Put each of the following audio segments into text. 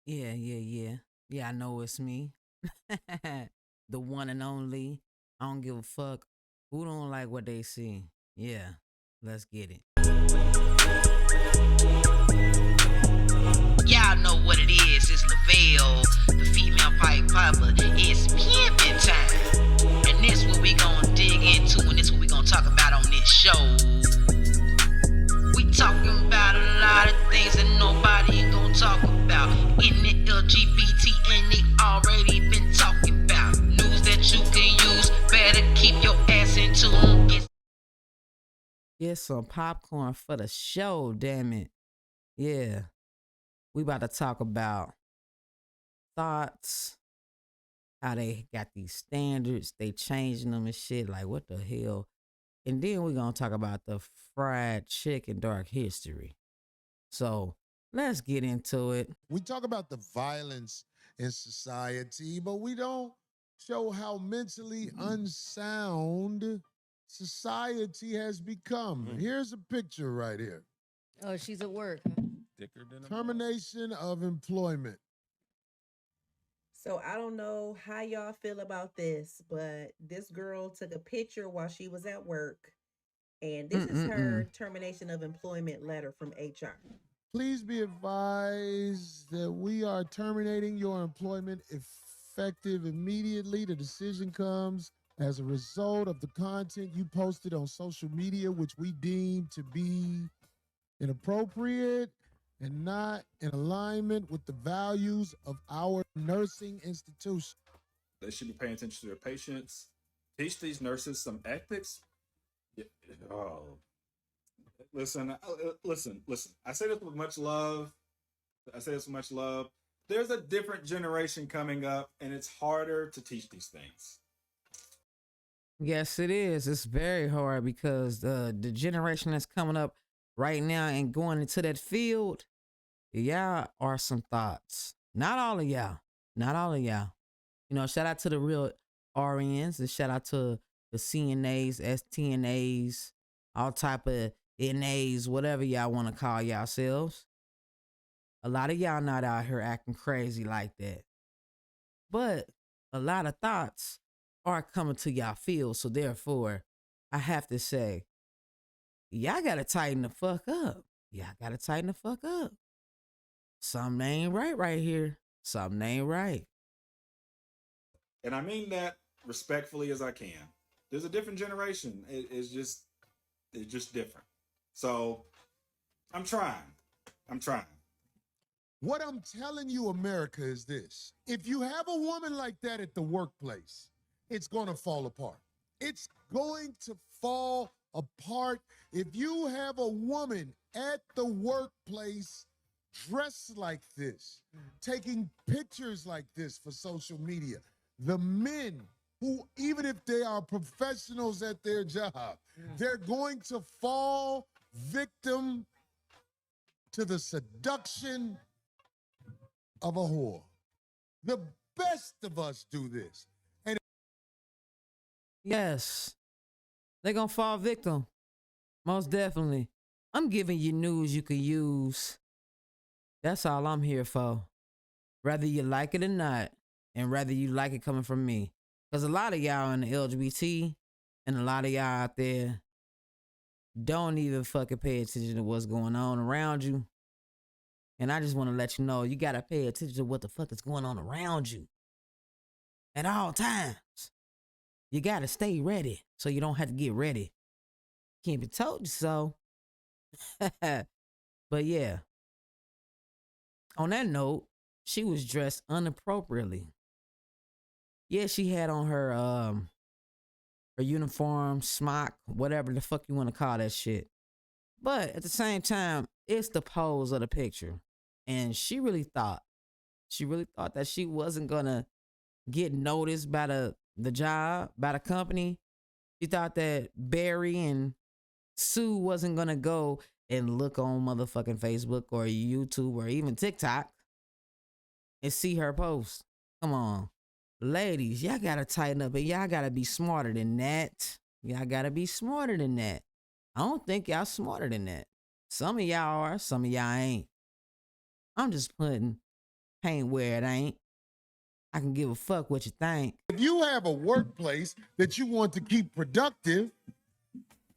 Yeah, yeah, yeah. Yeah, I know it's me. The one and only. I don't give a fuck who don't like what they see. Yeah, let's get it. Y'all know what it is. It's Lavelle, the female pipe popper. It's pimpin' time. And this what we gonna dig into, and this what we gonna talk about on this show. We talking about a lot of things that nobody gonna talk about. In the LGBT, and they already been talking about. News that you can use, better keep your ass in tune. Get some popcorn for the show, damn it. Yeah, we about to talk about thoughts, how they got these standards, they changing them and shit. Like, what the hell? And then we're gonna talk about the fried chicken dark history. So let's get into it. We talk about the violence in society, but we don't show how mentally unsound society has become. Here's a picture right here. Oh, she's at work. Huh? Thicker than a Termination of employment. So I don't know how y'all feel about this, but this girl took a picture while she was at work, and this is her termination of employment letter from HR. Please be advised that we are terminating your employment effective immediately. The decision comes as a result of the content you posted on social media, which we deem to be inappropriate and not in alignment with the values of our nursing institution. They should be paying attention to their patients. Teach these nurses some ethics. Yeah. Oh, listen. I say this with much love. There's a different generation coming up, and it's harder to teach these things. Yes, it is. It's very hard because the generation that's coming up right now and going into that field, y'all are some thoughts. Not all of y'all. Not all of y'all. You know, shout out to the real RNs and shout out to the CNAs, STNAs, all type of NAs, whatever y'all want to call yourselves. A lot of y'all not out here acting crazy like that. But a lot of thoughts are coming to y'all field. So therefore, I have to say, y'all gotta tighten the fuck up. Y'all gotta tighten the fuck up. Something ain't right here. Something ain't right. And I mean that respectfully as I can. There's a different generation. It's just different. So I'm trying. What I'm telling you, America, is this. If you have a woman like that at the workplace, it's going to fall apart. It's going to fall apart if you have a woman at the workplace dressed like this, taking pictures like this for social media. The men who, even if they are professionals at their job, they're going to fall victim to the seduction of a whore. The best of us do this. And Yes, they gonna fall victim. Most definitely. I'm giving you news you can use. That's all I'm here for. Whether you like it or not, and whether you like it coming from me. Because a lot of y'all in the LGBT and a lot of y'all out there don't even fucking pay attention to what's going on around you. And I just want to let you know, you got to pay attention to what the fuck is going on around you at all times. You got to stay ready so you don't have to get ready. Can't be told you so. But yeah, on that note, she was dressed inappropriately. Yeah, she had on her uniform, smock, whatever the fuck you want to call that shit. But at the same time, it's the pose of the picture. And she really thought that she wasn't gonna get noticed by the job, by the company. She thought that Barry and Sue wasn't gonna go and look on motherfucking Facebook or YouTube or even TikTok and see her post. Come on. Ladies, y'all gotta tighten up and y'all gotta be smarter than that. Y'all gotta be smarter than that. I don't think y'all smarter than that. Some of y'all are, some of y'all ain't. I'm just putting Ain't where it ain't. I can give a fuck what you think. If you have a workplace that you want to keep productive,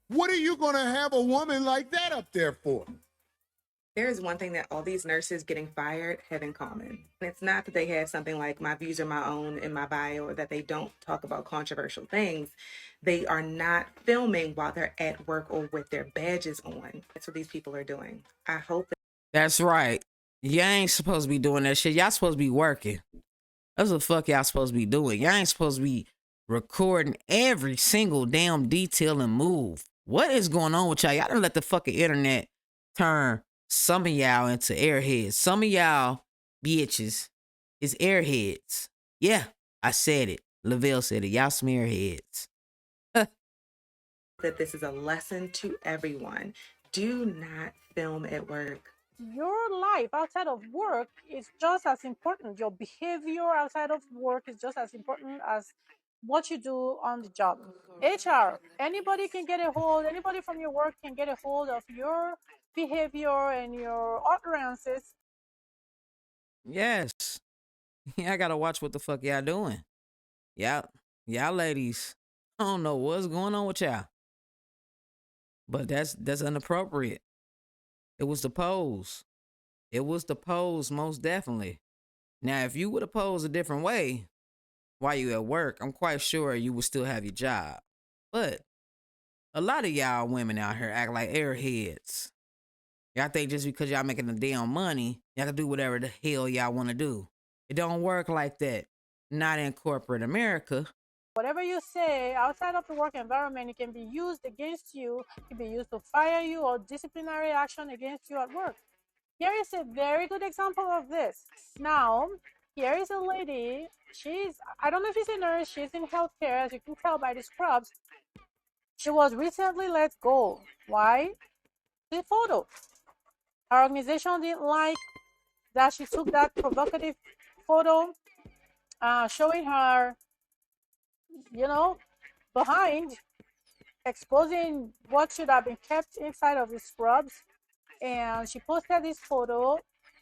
what are you going to have a woman like that up there for? There is one thing that all these nurses getting fired have in common. And it's not that they have something like my views are my own in my bio or that they don't talk about controversial things. They are not filming while they're at work or with their badges on. That's what these people are doing. I hope That's right. Y'all ain't supposed to be doing that shit. Y'all supposed to be working. That's what the fuck y'all supposed to be doing. Y'all ain't supposed to be recording every single damn detail and move. What is going on with y'all? Y'all done let the fucking internet turn some of y'all into airheads. Some of y'all bitches is airheads. Yeah, I said it. Lavelle said it. Y'all some airheads. that this is a lesson to everyone. Do not film at work. Your life outside of work is just as important. Your behavior outside of work is just as important as what you do on the job. HR, anybody from your work can get a hold of your behavior and your utterances. Yes. Yeah, I gotta watch what the fuck y'all doing. Y'all ladies, I don't know what's going on with y'all. But that's inappropriate. It was the pose. It was the pose, most definitely. Now, if you would have posed a different way while you at work, I'm quite sure you would still have your job. But a lot of y'all women out here act like airheads. Y'all think just because y'all making the damn money, y'all can do whatever the hell y'all want to do. It don't work like that. Not in corporate America. Whatever you say outside of the work environment, it can be used against you. It can be used to fire you or disciplinary action against you at work. Here is a very good example of this. Now, here is a lady. I don't know if she's a nurse. She's in healthcare, as you can tell by the scrubs. She was recently let go. Why? The photo. Her organization didn't like that she took that provocative photo showing her, behind, exposing what should have been kept inside of the scrubs. And she posted this photo.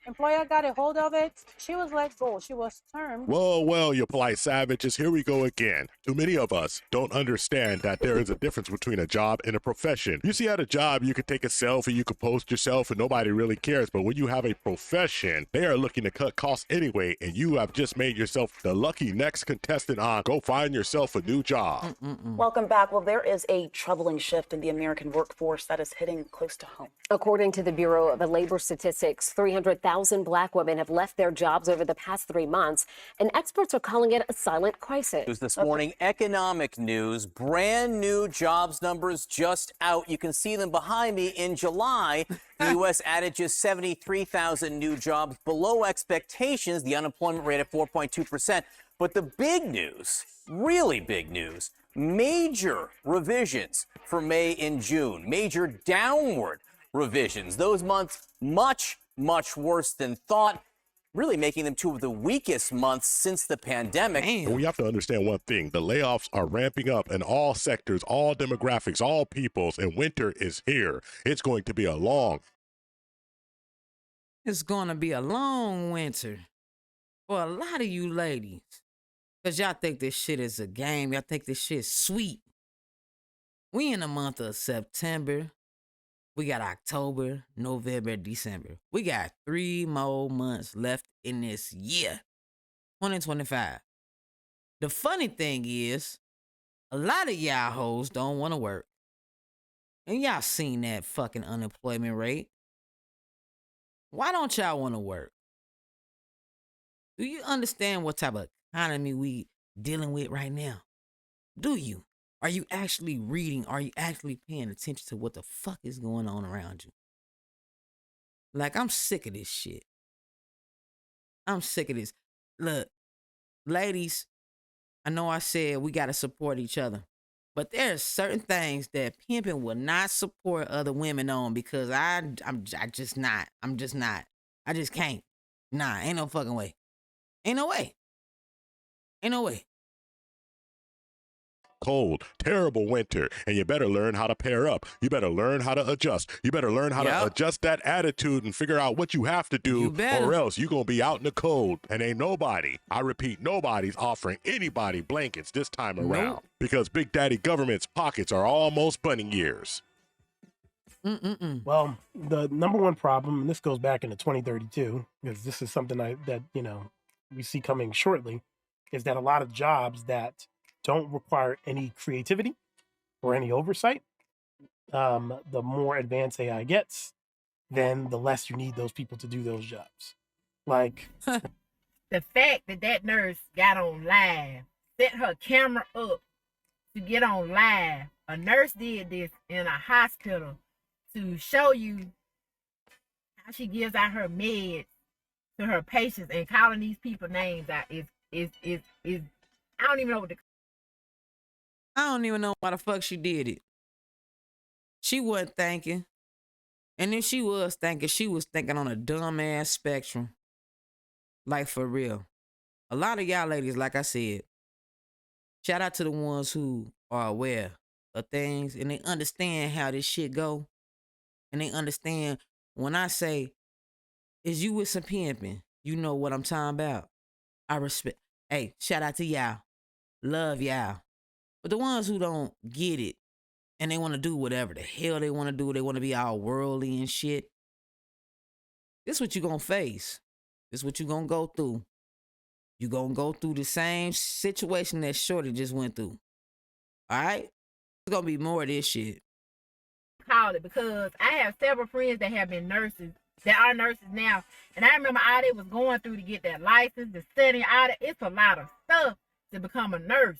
Employer got a hold of it. She was let go. She was termed. Well, you polite savages, here we go again. Too many of us don't understand that there is a difference between a job and a profession. You see, at a job, you could take a selfie, you could post yourself, and nobody really cares. But when you have a profession, they are looking to cut costs anyway, and you have just made yourself the lucky next contestant on Go Find Yourself a New Job. Welcome back. Well, there is a troubling shift in the American workforce that is hitting close to home. According to the Bureau of Labor Statistics, 300,000 Black women have left their jobs over the past 3 months, and experts are calling it a silent crisis. This morning, economic news, brand new jobs numbers just out. You can see them behind me. In July, the U.S. added just 73,000 new jobs, below expectations, the unemployment rate at 4.2%. But the big news, really big news, major revisions for May and June, major downward revisions. Those months much worse than thought, really making them two of the weakest months since the pandemic. And we have to understand one thing. The layoffs are ramping up in all sectors, all demographics, all peoples, and winter is here. It's going to be a long winter for a lot of you ladies. Because y'all think this shit is a game. Y'all think this shit's sweet. We in the month of September. We got October, November, December. We got 3 more months left in this year, 2025. The funny thing is, a lot of y'all hoes don't want to work. And y'all seen that fucking unemployment rate. Why don't y'all want to work? Do you understand what type of economy we dealing with right now? Do you? Are you actually reading? Are you actually paying attention to what the fuck is going on around you? Like, I'm sick of this shit. I'm sick of this. Look, ladies, I know I said we got to support each other, but there's certain things that pimping will not support other women on because I'm just not. I just can't. Nah, ain't no fucking way. Ain't no way. cold, terrible winter, and you better learn how to pair up. You better learn how to adjust. You better learn how to adjust that attitude and figure out what you have to do, or else you're going to be out in the cold. And ain't nobody, I repeat, nobody's offering anybody blankets this time around because Big Daddy government's pockets are almost bunny ears. Well, the number one problem, and this goes back into 2032, because this is something that we see coming shortly, is that a lot of jobs that don't require any creativity or any oversight, the more advanced AI gets, then the less you need those people to do those jobs. Like the fact that nurse got on live, set her camera up to get on live. A nurse did this in a hospital to show you how she gives out her meds to her patients, and calling these people names out is I don't even know what I don't even know why the fuck she did it. She wasn't thinking. And if she was thinking on a dumbass spectrum. Like, for real. A lot of y'all ladies, like I said, shout out to the ones who are aware of things and they understand how this shit go. And they understand when I say, is you with some pimping, you know what I'm talking about. I respect. Hey, shout out to y'all. Love y'all. But the ones who don't get it and they want to do whatever the hell they want to do, they want to be all worldly and shit. This what you gonna face. This what you gonna go through. You gonna go through the same situation that Shorty just went through. All right? It's gonna be more of this shit. call it, because I have several friends that have been nurses, that are nurses now, and I remember all they was going through to get that license, the studying, all that. It's a lot of stuff to become a nurse.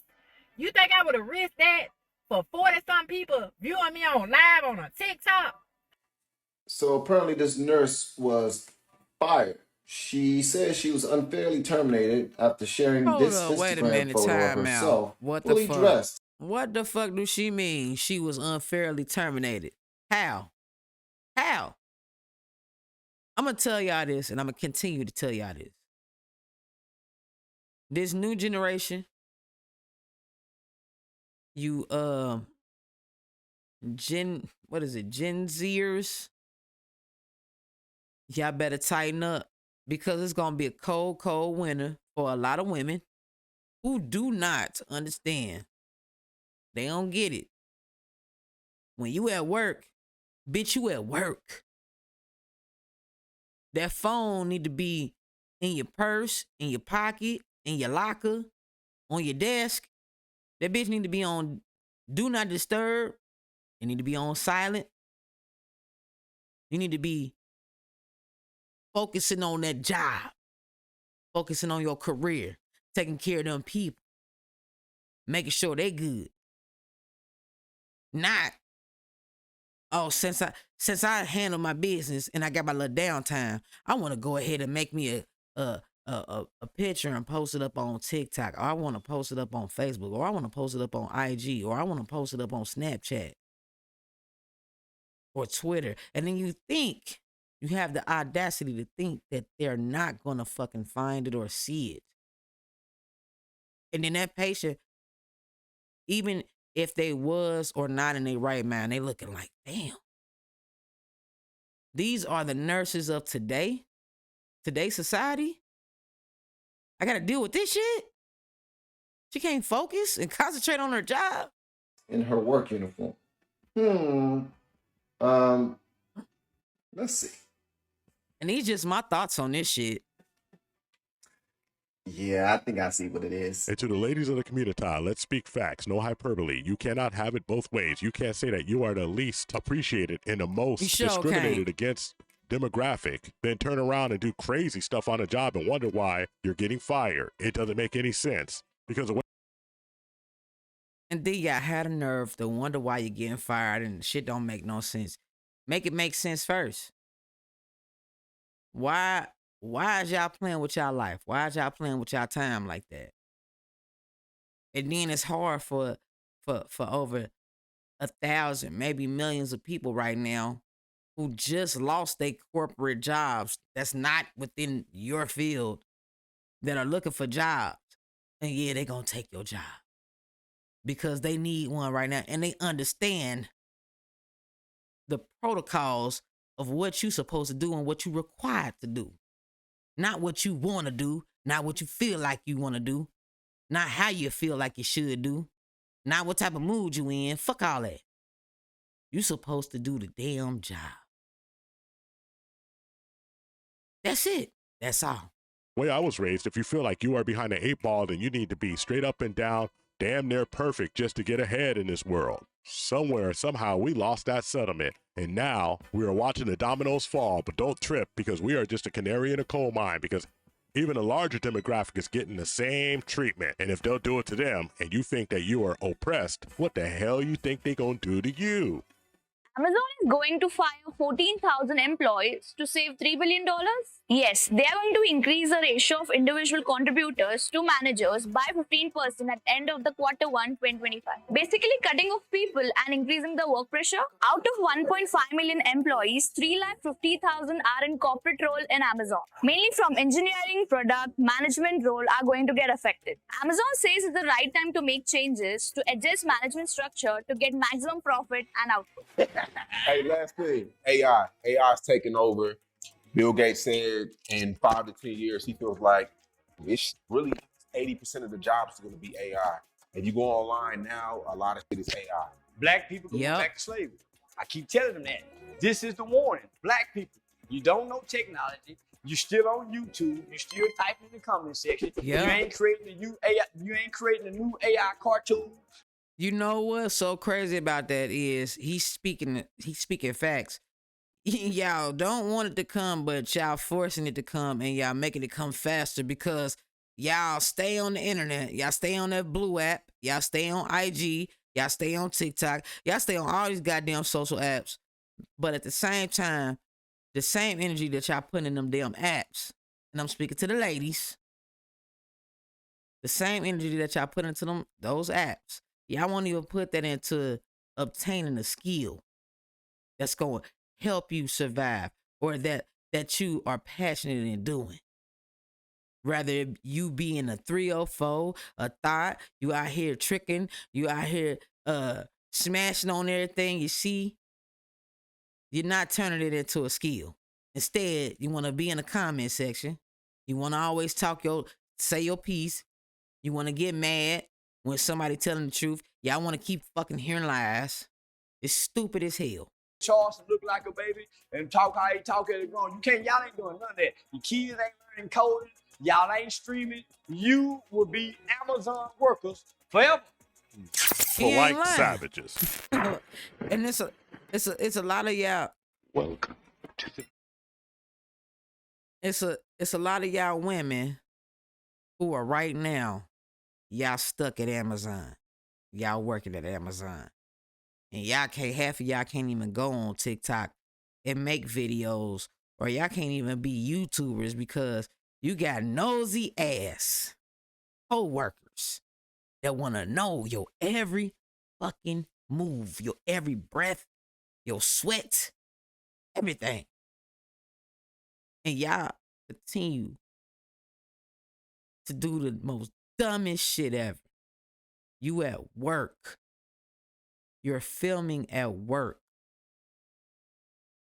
You think I would have risked that for 40-some people viewing me on live on a TikTok? So apparently this nurse was fired. She says she was unfairly terminated after sharing this Instagram photo of herself fully dressed. What the fuck do she mean she was unfairly terminated? How? I'm going to tell y'all this, and I'm going to continue to tell y'all this. This new generation, Gen Zers, y'all better tighten up, because it's going to be a cold, cold winter for a lot of women who do not understand. They don't get it. When you at work, bitch, you at work. That phone need to be in your purse, in your pocket, in your locker, on your desk. That bitch need to be on do not disturb. It need to be on silent. You need to be focusing on that job, focusing on your career, taking care of them people, making sure they good. Not, oh, since I handle my business and I got my little downtime, I want to go ahead and make me a picture and post it up on TikTok, or I want to post it up on Facebook, or I want to post it up on IG, or I want to post it up on Snapchat or Twitter. And then you think, you have the audacity to think that they're not going to fucking find it or see it. And then that patient, even if they was or not in their right mind, they looking like, damn. These are the nurses of today's society. I got to deal with this shit. She can't focus and concentrate on her job. In her work uniform. Let's see. And these just my thoughts on this shit. Yeah, I think I see what it is. And to the ladies of the community, let's speak facts, no hyperbole. You cannot have it both ways. You can't say that you are the least appreciated and the most discriminated against demographic, then turn around and do crazy stuff on a job and wonder why you're getting fired. It doesn't make any sense. Because of what. And then y'all had a nerve to wonder why you're getting fired and shit don't make no sense. Make it make sense first. Why is y'all playing with y'all life? Why is y'all playing with y'all time like that? And then it's hard for over 1,000, maybe millions of people right now who just lost their corporate jobs that's not within your field, that are looking for jobs. And yeah, they're going to take your job. because they need one right now, and they understand the protocols of what you're supposed to do and what you're required to do. Not what you want to do, not what you feel like you want to do, not how you feel like you should do, not what type of mood you in. Fuck all that. You're supposed to do the damn job. That's it. That's all. The way I was raised, if you feel like you are behind the 8 ball, then you need to be straight up and down, damn near perfect just to get ahead in this world. Somewhere, somehow, we lost that sentiment. And now we are watching the dominoes fall, but don't trip because we are just a canary in a coal mine because even a larger demographic is getting the same treatment. And if they'll do it to them and you think that you are oppressed, what the hell you think they gonna do to you? Amazon is going to fire 14,000 employees to save $3 billion? Yes, they are going to increase the ratio of individual contributors to managers by 15% at end of the Q1 2025. Basically cutting off people and increasing the work pressure. Out of 1.5 million employees, 350,000 are in corporate role in Amazon. Mainly from engineering, product, management role are going to get affected. Amazon says it's the right time to make changes to adjust management structure to get maximum profit and output. Hey, last thing, AI is taking over. Bill Gates said in 5 to 10 years, he feels like it's really 80% of the jobs are going to be AI. If you go online now, a lot of it is AI. Black people going back to slavery. I keep telling them that. This is the warning. Black people, you don't know technology. You're still on YouTube. You're still typing in the comment section. Yeah. You ain't creating a new AI. You ain't creating a new AI cartoon. You know what's so crazy about that is he's speaking facts. Y'all don't want it to come, but y'all forcing it to come and y'all making it come faster because y'all stay on the internet. Y'all stay on that blue app. Y'all stay on IG. Y'all stay on TikTok. Y'all stay on all these goddamn social apps. But at the same time, the same energy that y'all putting in them damn apps, and I'm speaking to the ladies, the same energy that y'all put into those apps, y'all won't even put that into obtaining a skill that's going to help you survive or that you are passionate in doing. Rather you be in a 304, a thought, you out here tricking, you out here smashing on everything you see, you're not turning it into a skill. Instead, you want to be in the comment section. You want to always say your piece. You want to get mad when somebody telling the truth. Y'all want to keep fucking hearing lies. It's stupid as hell. Charles look like a baby and talk how he talk at it grown. Y'all ain't doing none of that. Your kids ain't learning coding. Y'all ain't streaming. You will be Amazon workers forever. Polite savages. And it's a lot of y'all. Welcome to the. It's a lot of y'all women who are right now, y'all stuck at Amazon. Y'all working at Amazon. And half of y'all can't even go on TikTok and make videos, or y'all can't even be YouTubers because you got nosy ass co-workers that want to know your every fucking move, your every breath, your sweat, everything. And y'all continue to do the most dumbest shit ever. You at work. You're filming at work.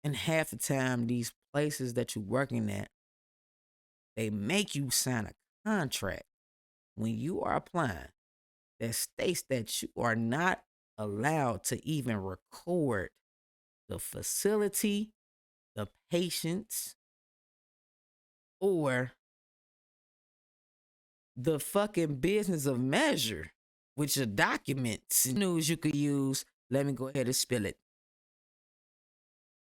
And half the time, these places that you're working at, they make you sign a contract when you are applying that states that you are not allowed to even record the facility, the patients, or the fucking business of measure, which are documents, news you could use. Let me go ahead and spill it.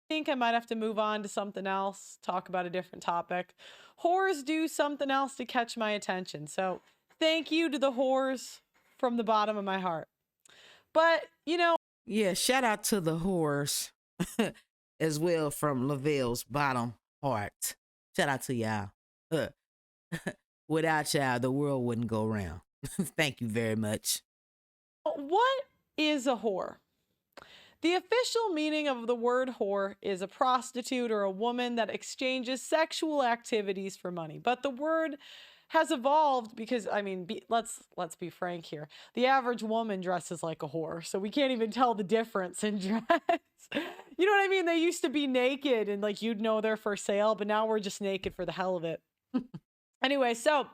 I think I might have to move on to something else, talk about a different topic. Whores do something else to catch my attention. So thank you to the whores from the bottom of my heart. But, Yeah, shout out to the whores as well from Lavelle's bottom heart. Shout out to y'all. Without y'all, the world wouldn't go round. Thank you very much. What is a whore? The official meaning of the word whore is a prostitute or a woman that exchanges sexual activities for money. But the word has evolved because, I mean, let's be frank here. The average woman dresses like a whore, so we can't even tell the difference in dress. You know what I mean? They used to be naked and like you'd know they're for sale, but now we're just naked for the hell of it. Anyway, so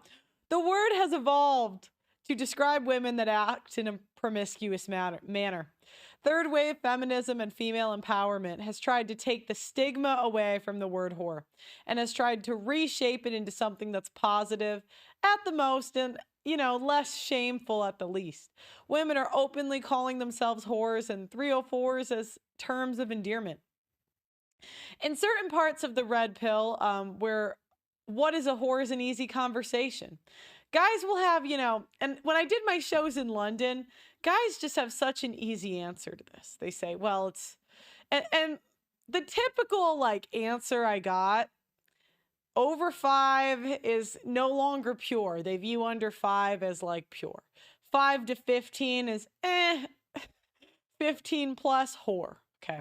the word has evolved to describe women that act in a promiscuous manner. Third wave feminism and female empowerment has tried to take the stigma away from the word whore and has tried to reshape it into something that's positive at the most and, you know, less shameful at the least. Women are openly calling themselves whores and 304s as terms of endearment. In certain parts of the red pill, where what is a whore is an easy conversation. Guys will have, you know, and when I did my shows in London, guys just have such an easy answer to this. They say, well, it's, and the typical like answer I got, over 5 is no longer pure. They view under 5 as like pure. 5 to 15 is 15 plus whore. Okay.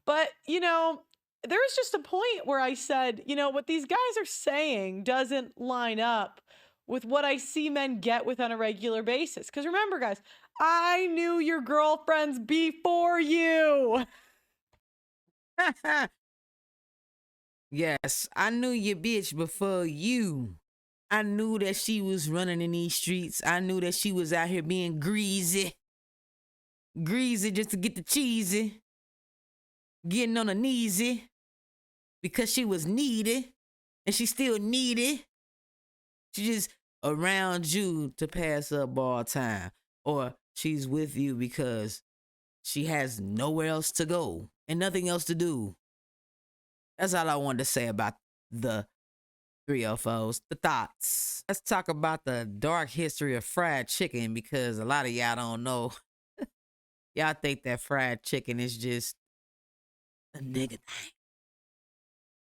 But, you know, there was just a point where I said, you know, what these guys are saying doesn't line up with what I see men get with on a regular basis. Because remember, guys, I knew your girlfriends before you. Yes, I knew your bitch before you. I knew that she was running in these streets. I knew that she was out here being greasy. Greasy just to get the cheesy. Getting on her kneesy. Because she was needy. And she still needy. She just around you to pass up all time. Or she's with you because she has nowhere else to go and nothing else to do. That's all I wanted to say about the 304s, the thoughts. Let's talk about the dark history of fried chicken because a lot of y'all don't know. Y'all think that fried chicken is just a nigga thing.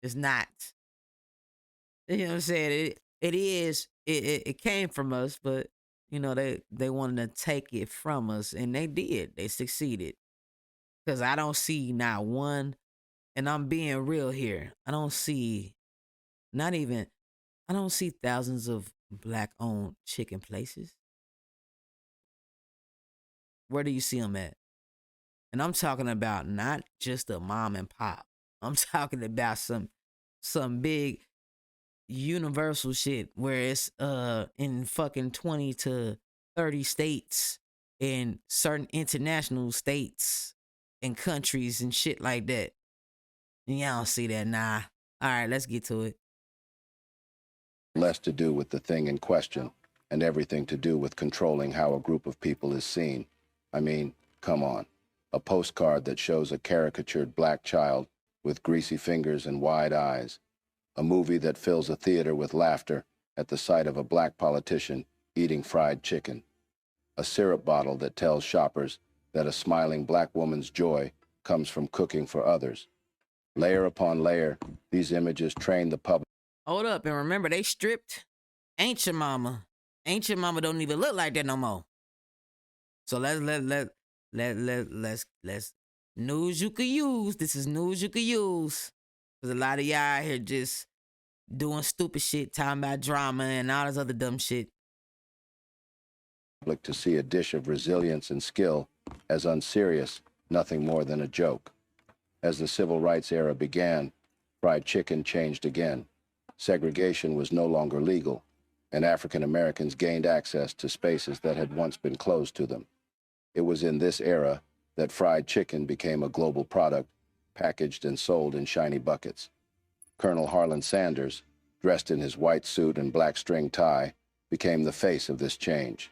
It's not. You know what I'm saying? It is. It came from us, but you know they wanted to take it from us, and they did. They succeeded. Because I don't see not one, and I'm being real here. I don't see thousands of black-owned chicken places. Where do you see them at? And I'm talking about not just a mom and pop. I'm talking about some big universal shit where it's in fucking 20 to 30 states in certain international states and countries and shit like that. And y'all don't see that, nah. All right, let's get to it. Less to do with the thing in question and everything to do with controlling how a group of people is seen. I mean, come on. A postcard that shows a caricatured black child with greasy fingers and wide eyes. A movie that fills a theater with laughter at the sight of a black politician eating fried chicken. A syrup bottle that tells shoppers that a smiling black woman's joy comes from cooking for others. Layer upon layer, these images train the public. Hold up, and remember, they stripped Ain't Your Mama. Ain't Your Mama don't even look like that no more. So let's news you could use. This is news you could use. There's a lot of y'all out here just doing stupid shit, talking about drama and all this other dumb shit. To see a dish of resilience and skill as unserious, nothing more than a joke. As the civil rights era began, fried chicken changed again. Segregation was no longer legal, and African Americans gained access to spaces that had once been closed to them. It was in this era that fried chicken became a global product, packaged and sold in shiny buckets. Colonel Harlan Sanders, dressed in his white suit and black string tie, became the face of this change.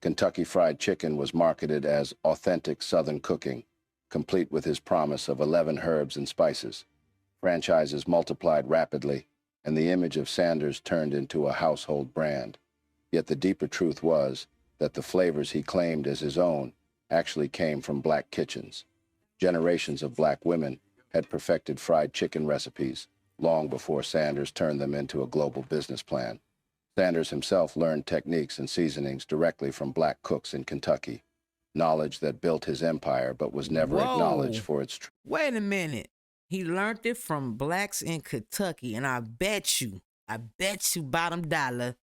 Kentucky Fried Chicken was marketed as authentic Southern cooking, complete with his promise of 11 herbs and spices. Franchises multiplied rapidly, and the image of Sanders turned into a household brand. Yet the deeper truth was that the flavors he claimed as his own actually came from black kitchens. Generations of black women had perfected fried chicken recipes long before Sanders turned them into a global business plan. Sanders himself learned techniques and seasonings directly from black cooks in Kentucky, knowledge that built his empire but was never acknowledged for its truth. Wait a minute. He learned it from blacks in Kentucky, and I bet you bottom dollar,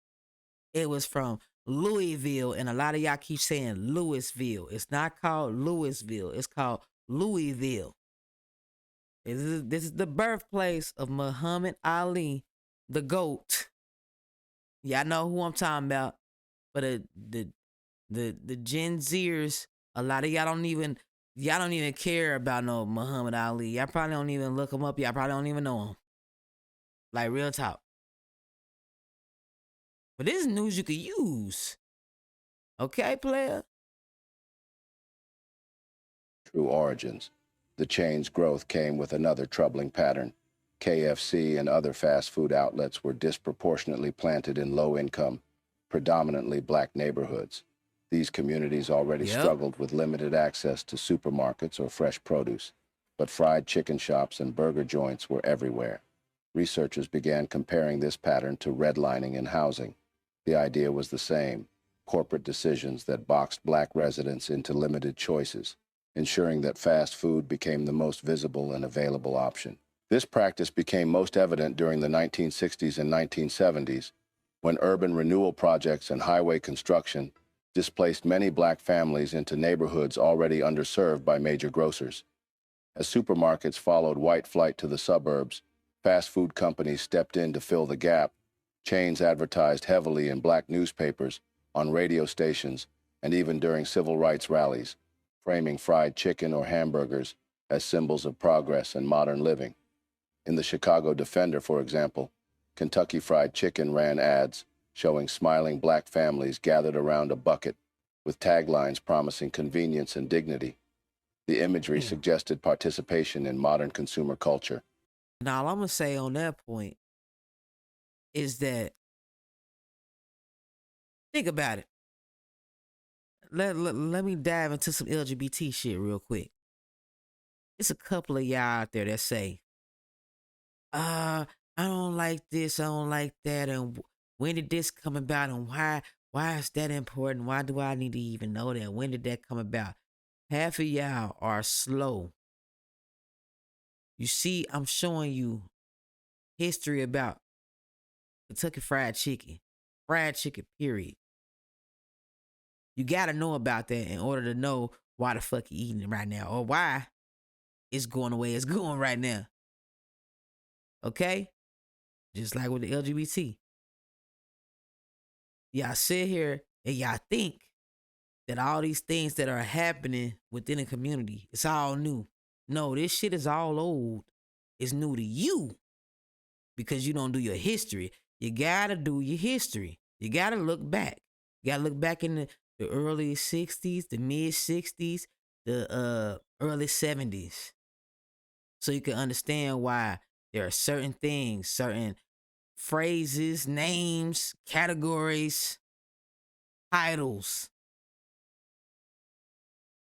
It was from Louisville, and a lot of y'all keep saying Louisville. It's not called Louisville. It's called Louisville. This is the birthplace of Muhammad Ali, the GOAT. Y'all know who I'm talking about. But the Gen Zers, a lot of y'all don't even care about no Muhammad Ali. Y'all probably don't even look him up. Y'all probably don't even know him. Like, real talk. But this is news you could use. Okay, player? True origins. The chain's growth came with another troubling pattern. KFC and other fast food outlets were disproportionately planted in low-income, predominantly black neighborhoods. These communities already struggled with limited access to supermarkets or fresh produce, but fried chicken shops and burger joints were everywhere. Researchers began comparing this pattern to redlining in housing. The idea was the same: corporate decisions that boxed black residents into limited choices, ensuring that fast food became the most visible and available option. This practice became most evident during the 1960s and 1970s, when urban renewal projects and highway construction displaced many black families into neighborhoods already underserved by major grocers. As supermarkets followed white flight to the suburbs, fast food companies stepped in to fill the gap. Chains advertised heavily in black newspapers, on radio stations, and even during civil rights rallies, framing fried chicken or hamburgers as symbols of progress and modern living. In the Chicago Defender, for example, Kentucky Fried Chicken ran ads showing smiling black families gathered around a bucket with taglines promising convenience and dignity. The imagery suggested participation in modern consumer culture. Now, all I'm going to say on that point is that, think about it. Let me dive into some LGBT shit real quick. It's a couple of y'all out there that say, I don't like this, I don't like that, and when did this come about, and why is that important? Why do I need to even know that? When did that come about? Half of y'all are slow. You see, I'm showing you history about Kentucky Fried Chicken, period. You gotta know about that in order to know why the fuck you eating it right now, or why it's going the way it's going right now. Okay? Just like with the LGBT. Y'all sit here and y'all think that all these things that are happening within a community, it's all new. No, this shit is all old. It's new to you because you don't do your history. You gotta do your history. You gotta look back. You gotta look back in the early 60s, the mid 60s, the early 70s. So you can understand why there are certain things, certain phrases, names, categories, titles.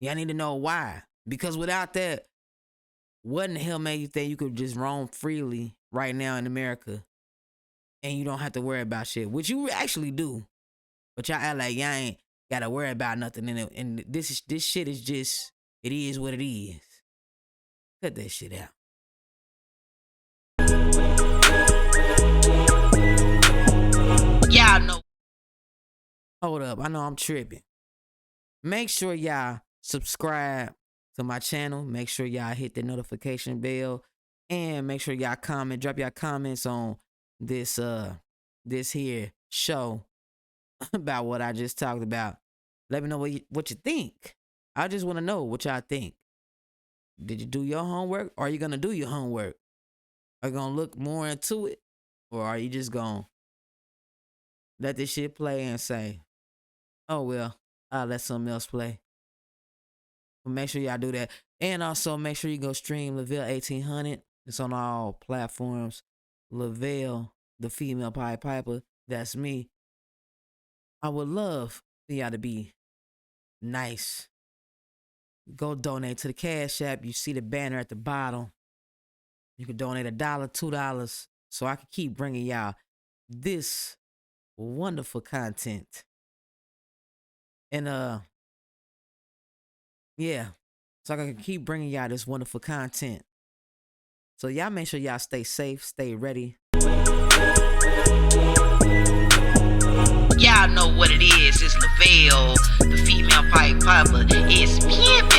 Y'all need to know why. Because without that, what in the hell made you think you could just roam freely right now in America and you don't have to worry about shit? Which you actually do. But y'all act like y'all ain't got to worry about nothing. And this shit is just, it is what it is. Cut that shit out. Y'all know. Hold up. I know I'm tripping. Make sure y'all subscribe to my channel. Make sure y'all hit the notification bell. And make sure y'all comment. Drop y'all comments on this here show about what I just talked about. Let me know what you think. I just want to know what y'all think. Did you do your homework? Or are you going to do your homework? Are you going to look more into it? Or are you just going to let this shit play and say, oh, well, I'll let something else play? But make sure y'all do that. And also make sure you go stream Lavelle 1800. It's on all platforms. Lavelle, the female Pied Piper. That's me. I would love for y'all to be nice. Go donate to the Cash App. You see the banner at the bottom. You can donate $1, $2, so I can keep bringing y'all this wonderful content. And yeah, so I can keep bringing y'all this wonderful content. So y'all make sure y'all stay safe, stay ready. Y'all Y'all know what it is. It's Lavelle, the female pipe popper. It's pimpin'.